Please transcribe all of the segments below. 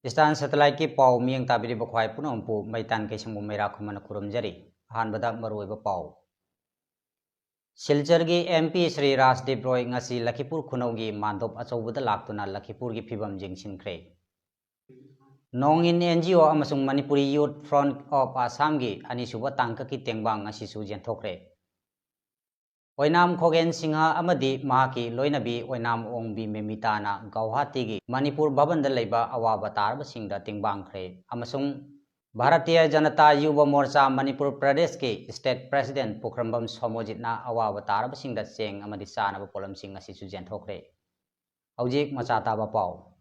Istan satellite ki pau miang tabiri bakhwai punom pu maitan ke sangbu meira khumana kurumjari ahanbada maruiba pau Silchar gi MP Sri Rasdeep Roy ngasi Lakhipur khunaugi mandop achobada laktuna Lakhipur gi phibam jingsinkhre Nongin NGO amasung Manipuri Youth Front of Assam gi anisuba tangka ki tengbang ngasi su jenthokre Oinam Khogen Singha amadi mahaki loinabi Oinam Ongbi Memitana Guwahati gi Manipur Bhavan da leiba awaba tarba singda tingbangkhre amasung Bharatiya Janata Yuva Morcha Manipur Pradesh ke State President Pukhrambam Somojitna awaba tarba singda cheng amadi chanaba polam sing asi su jenthokre Haujik macha taba pau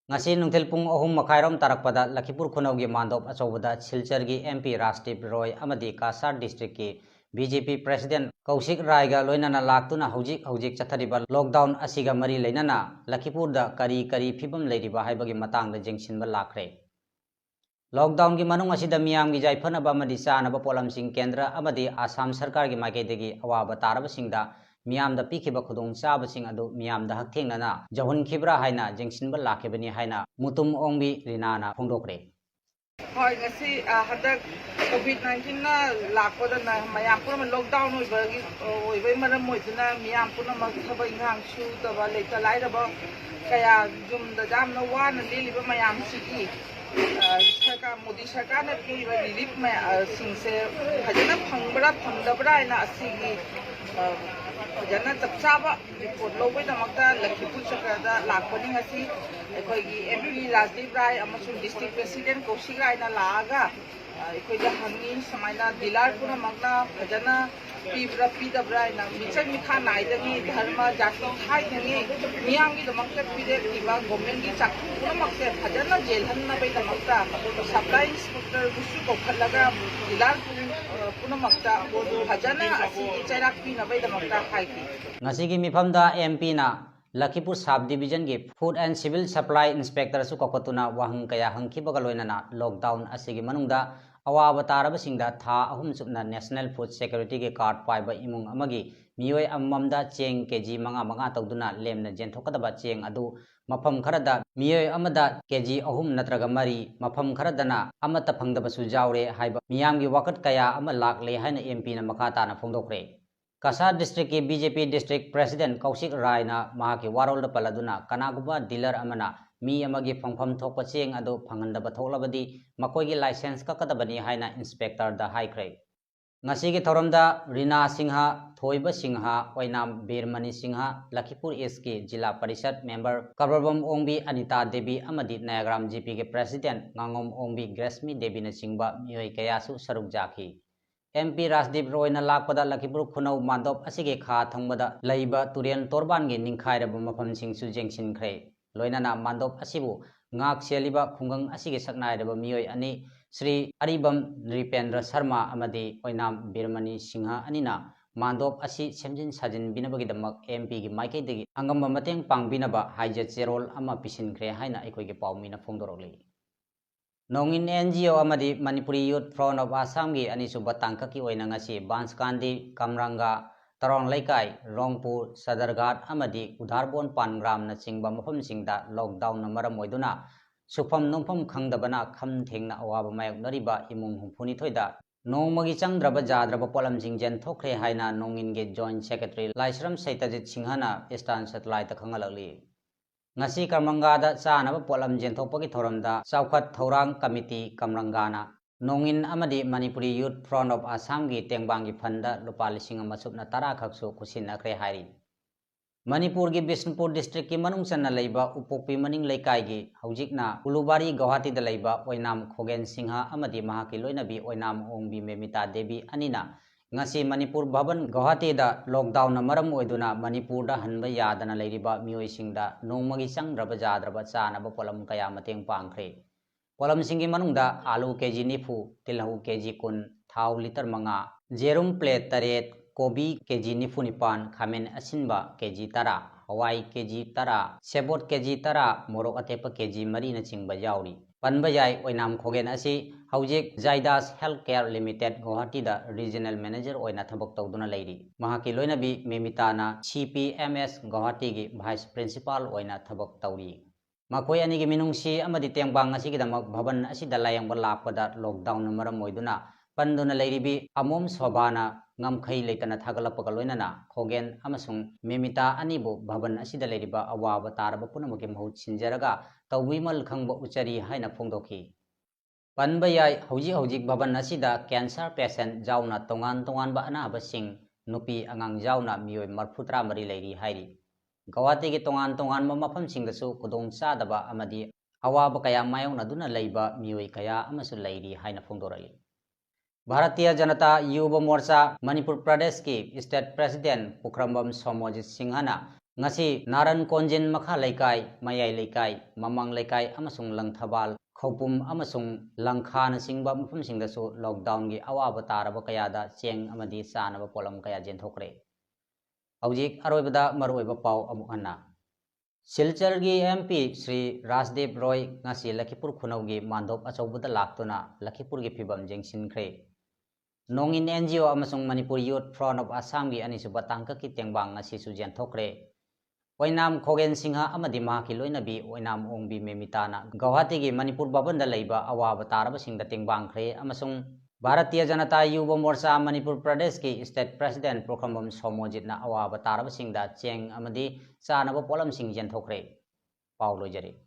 ngasi nungthil pung 3 tarakpada Lakhipur khunaugi mandop achobada Silchar gi MP Rasdeep Roy amadi Kasar district ki BJP President Kaushik Raiga loinana laktuna haujik chathariba lockdown asiga mari leinana Lakhipur da kari phibam leiriba haibagi matangda jengsinba lakhre Lockdown gi manung asida miyam gi jaifanaba amadi chanaba polamsing kendra amadi Assam Sarkar gi maikaidagi awaba taraba singda miyam da pikhiba khudong chaba sing adu miyam da hakthengnana jahun khibra haina jengsinba lakhibani haina mutum ongbi rinana phongdokre Hoi ngasi hadak COVID-19 na lakpada na mayam puna lockdown oi maram moituna miyam puna magthaba inghang shu taba leita lairaba kaya jum da jam na wan liliba mayam siki sarkar Modi sarkar na piba relief singse hajana phangbra phangdabra ina asigi hajana chapchaba report lowai damakta Lakhipur Chakrada lakpani ngasi ꯑꯩꯈꯣꯏꯒꯤ MP Rasdeep Rai ꯑꯃꯁꯨꯡ District President Kaushik Raina ꯂꯥꯛꯑꯒ ꯑꯩꯈꯣꯏꯗ ꯍꯪꯉꯤ ꯁꯨꯃꯥꯏꯅ dealer ꯄꯨꯝꯅꯃꯛꯅ ꯐꯖꯅ ꯄꯤꯕ꯭ꯔꯥ ꯄꯤꯗꯕ꯭ꯔꯥ ꯍꯥꯏꯅ ꯃꯤꯆꯪ ꯃꯤꯈꯥ ꯅꯥꯏꯗꯉꯩ ꯙꯔꯃ ꯖꯥꯇꯤ ꯈꯥꯏꯗꯉꯩ ꯃꯤꯌꯥꯝꯒꯤꯗꯃꯛꯇ ꯄꯤꯔꯛꯂꯤꯕ ꯒꯣꯔꯃꯦꯟꯒꯤ ꯆꯥꯛꯊꯨꯡ ꯄꯨꯝꯅꯃꯛꯁꯦ ꯐꯖꯅ ꯖꯦꯜꯍꯟꯅꯕꯒꯤꯗꯃꯛꯇ ꯁꯄ꯭ꯂꯥꯏ ꯏꯟꯁꯄꯦꯛꯇꯔꯕꯨꯁꯨ ꯀꯧꯈꯠꯂꯒ ꯗꯤꯂꯔ ꯄꯨꯝꯅꯃꯛꯇ ꯐꯖꯅ ꯑꯁꯤꯒꯤ ꯆꯩꯔꯥꯛ ꯄꯤꯅꯕꯒꯤꯗꯃꯛꯇ ꯍꯥꯏꯈꯤ ngasi mifamda MP na Lakhipur Sub Division gi Food and Civil Supply Inspector su kokotuna wahang kaya hangkhibaga loinana lockdown asigi manungda awaba taraba singda tha ahum chupna National Food Security gi card paiba imung amagi miyoi amamda cheng kg manga tawduna lemna jenthokadaba cheng adu mafam kharada miyoi amada kg ahum natraga mari mafam kharadana amata phangdaba su jawre haiba miyamgi wakat kaya ama lakle haina MP na makata na phongdokre Kasar district ki BJP district president Kaushik Rai na mahaki warol da paladuna kanaguba dealer amana mi amagi phangpham thokpa cheng adu phangandaba tholabadi makoi gi license ka kadabani haina inspector da haikre ngasi gi thoramda Rina Singha Thoiba Singha Oinam Birmani Singha Lakhipur East ki Jila Parishad member Karbam Ongbi Anita Devi amadi Nayagram GP ke president Ngangom Ongbi Grasmi Devi na singba miyoi kayasu saruk jaki MP Rasdeep Roy na lakpada Lakhipur khunau mandop asige kha thangmada laiba Turen Torban gi ningkhairaba mafam singsu jengsinkhre loinana mandop asibu ngak seliba khungang asige saknairaba miyoi ani Sri Aribam Nripendra Sharma amadi Oinam Birmani Singha anina mandop asi semjin sajin binabagi damak MP gi maikaidagi angamba mateng pangbinaba haija cherol ama pisinkhre haina aikoige paumina phongdorokli Nongin NGO amadi Manipuri Youth Front of Assam gi anisuba tangka ki oina ngasi Banskandi Kamranga Tarong Laikai Rongpur Sadarghat amadi Udharbon Pangram na chingba mafam singda lockdown na maram oiduna sufam nomfam khangdabana kham thengna awaba mayok nariba imung humphuni thoida nongmagi changdraba jadraba polam jingjen thokre haina nongin ge joint secretary Laisram Saitajit Singhana Eastern Satellite ta khangalakli ngasi Kamrangada chanaba polam jenthokpagi thoramda chawkhat thorang committee Kamrangana nongin amadi Manipuri Youth Front of Assam gi tengbangi fanda lupa lising amasupna tara khaksu khusinakre hairi Manipur gi Bishnupur district ki manung channa leiba upokpi maning leikai gi haujikna Ulubari Guwahati da leiba Oinam Khogen Singha amadi mahaki loinabi Oinam Ongbi Memita Devi anina ngasi Manipur Bhavan Guwahati da lockdown na maram oiduna Manipur da hanba yadana leiriba miyoi singda nongmagi changraba jadraba chanaba polam kaya mateng pangkhre polam singi manungda alu kg nifu tilhu kg kun thau liter manga jerum plate taret kobi kg nifu nipan khamen asinba kg tara hawai kg tara sebot kg tara morok atepa kg mari na chingba yauri panba yai Oinam Khogen asi haujik Zaidas Healthcare Limited Guwahati da regional manager oina thabak tawduna leiri mahaki loinabi Memita na CPMS Guwahati gi vice principal oina thabak tawri ꯃꯈꯣꯏ ꯑꯅꯤꯒꯤ ꯃꯤꯅꯨꯡꯁꯤ ꯑꯃꯗꯤ ꯇꯦꯡꯕꯥꯡ ꯑꯁꯤꯒꯤꯗꯃꯛ ꯚꯕꯟ ꯑꯁꯤꯗ ꯂꯥꯌꯦꯡꯕ ꯂꯥꯛꯄꯗ ꯂꯣꯛꯗꯥꯎꯟꯅ ꯃꯔꯝ ꯑꯣꯏꯗꯨꯅ ꯄꯟꯗꯨꯅ ꯂꯩꯔꯤꯕꯤ ꯑꯃꯣꯝ ꯁꯣꯚꯥꯅ ꯉꯝꯈꯩ ꯂꯩꯇꯅ ꯊꯥꯒꯠꯂꯛꯄꯒ ꯂꯣꯏꯅꯅ ꯈꯣꯒꯦꯟ ꯑꯃꯁꯨꯡ ꯃꯦꯃꯤꯇꯥ ꯑꯅꯤꯕꯨ ꯚꯕꯟ ꯑꯁꯤꯗ ꯂꯩꯔꯤꯕ ꯑꯋꯥꯕ ꯇꯥꯔꯕ ꯄꯨꯝꯅꯃꯛꯀꯤ ꯃꯍꯨꯠ ꯁꯤꯟꯖꯔꯒ ꯇꯧꯕꯤꯃꯜ ꯈꯪꯕ ꯎꯆꯔꯤ ꯍꯥꯏꯅ ꯐꯣꯡꯗꯣꯛꯈꯤ꯫ ꯄꯟꯕ ꯌꯥꯏ ꯍꯧꯖꯤꯛ ꯚꯕꯟ ꯑꯁꯤꯗ ꯀꯦꯟꯁꯔ ꯄꯦꯁꯦꯟ ꯌꯥꯎꯅ ꯇꯣꯉꯥꯟꯕ ꯑꯅꯥꯕꯁꯤꯡ ꯅꯨꯄꯤ ꯑꯉꯥꯡ ꯌꯥꯎꯅ ꯃꯤꯑꯣꯏ 34 ꯂꯩꯔꯤ ꯍꯥꯏꯔꯤ꯫ ꯒꯧꯍꯥꯇꯤꯒꯤ ꯇꯣꯉꯥꯟꯕ ꯃꯐꯝꯁꯤꯡꯗꯁꯨ ꯈꯨꯗꯣꯡꯆꯥꯗꯕ ꯑꯃꯗꯤ ꯑꯋꯥꯕ ꯀꯌꯥ ꯃꯥꯌꯣꯛꯅꯗꯨꯅ ꯂꯩꯕ ꯃꯤꯑꯣꯏ ꯀꯌꯥ ꯑꯃꯁꯨ ꯂꯩꯔꯤ ꯍꯥꯏꯅ ꯐꯣꯡꯗꯣꯔꯛꯂꯤ꯫ ꯚꯥꯔꯇꯤꯌꯥ ꯖꯅता ꯌꯨꯕ ꯃꯣꯔꯆꯥ ꯃꯅꯤꯄꯨꯔ ꯄ꯭ꯔꯗꯦꯁꯀꯤ ꯁ꯭ꯇꯦꯠ ꯄ꯭ꯔꯦꯁꯤꯗꯦꯟ ꯄꯨꯈ꯭ꯔꯝꯕꯝ ꯁꯣꯃꯣꯖꯤꯠ ꯁꯤꯡꯍꯅ ꯉꯁꯤ ꯅꯥꯔꯟ ꯀꯣꯟꯖꯤꯟ ꯃꯈꯥ ꯂꯩꯀꯥꯏ, ꯃꯌꯥꯏ ꯂꯩꯀꯥꯏ, ꯃꯃꯥꯡ ꯂꯩꯀꯥꯏ ꯑꯃꯁꯨꯡ ꯂꯪꯊꯕꯥꯜ, ꯈꯧꯄꯨꯝ ꯑꯃꯁꯨꯡ ꯂꯪꯈꯥꯅꯆꯤꯡꯕ ꯃꯐꯝꯁꯤꯡꯗꯁꯨ ꯂꯣꯛꯗꯥꯎꯟꯒꯤ ꯑꯋꯥꯕ ꯇꯥꯔꯕ ꯀꯌꯥꯗ ꯆꯦꯡ ꯑꯃꯗꯤ ꯆꯥꯅꯕ ꯄꯣꯠꯂꯝ ꯀꯌꯥ ꯌꯦꯟꯊꯣꯛꯈ꯭ꯔꯦ꯫ ꯍꯧꯖꯤꯛ ꯑꯔꯣꯏꯕꯗ ꯃꯔꯨꯑꯣꯏꯕ ꯄꯥꯎ ꯑꯃꯨꯛ ꯍꯟꯅ ꯁꯤꯜꯆꯔꯒꯤ MP ಶ್ರೀ ರಾಜದೇವ್ ꯔꯣಯ್ ngasi ಲಖಿಪುರ ಖುನೌಗಿ ꯃꯥꯟꯗꯣꯞ ꯑꯆꯧꯕꯗ ꯂꯥꯛꯇꯨꯅ ꯂಖꯤꯄꯨꯔꯒꯤ ꯐꯤꯕꯝ ꯌꯦꯡꯁꯤꯟꯈ꯭ꯔꯦ꯫ ꯅꯣꯡꯏꯟ NGO ꯑꯃꯁꯨꯡ ꯃꯅꯤꯄꯨꯔ ꯌꯨꯠ ꯐ꯭ꯔꯣꯟꯠ ꯑꯣꯐ ꯑꯁꯥꯝꯒꯤ ꯑꯅꯤꯁꯨꯕ ꯇꯥꯡꯀꯛꯀꯤ ꯇꯦꯡꯕꯥꯡ ꯉꯁꯤꯁꯨ ꯌꯦꯟꯊꯣꯛꯈ꯭ꯔꯦ꯫ ꯑꯣꯏꯅꯥꯝ ꯈꯣꯒꯦꯟ ꯁꯤꯡꯍ ꯑꯃꯗꯤ ꯃꯍꯥꯛꯀꯤ ꯂꯣꯏꯅꯕꯤ ꯑꯣꯏꯅꯥꯝ ꯑꯣꯡꯕꯤ ꯃꯦꯃꯤꯇꯥꯅ ꯒꯧꯍꯥꯇꯤꯒꯤ ꯃꯅꯤꯄꯨꯔ ꯚꯕꯟꯗ ꯂꯩꯕ ꯑꯋꯥꯕ ꯇꯥꯔꯕꯁꯤꯡꯗ ꯇꯦꯡꯕꯥꯡꯈ꯭ꯔꯦ ꯑꯃꯁꯨꯡ ꯚꯥꯔꯇꯤꯌꯥ ꯖꯅता ꯌꯨꯕ ꯃꯣꯔꯆꯥ ꯃꯅꯤꯄꯨꯔ ꯄ꯭ꯔꯗꯦꯁꯀꯤ ꯁ꯭ꯇꯦꯠ ꯄ꯭ꯔꯦꯁꯤꯗꯦꯟ ꯄꯨꯈ꯭ꯔꯝꯕꯝ ꯁꯣꯃꯣꯖꯤꯠꯅ ꯑꯋꯥꯕ ꯇꯥꯔꯕꯁꯤꯡꯗ ꯆꯦꯡ ꯑꯃꯗꯤ ꯆꯥꯅꯕ ꯄꯣꯠꯂꯝꯁꯤꯡ ꯌꯦꯟꯊꯣꯛꯈ꯭ꯔꯦ꯫ ꯄꯥꯎ ꯂꯣꯏꯖꯔꯦ꯫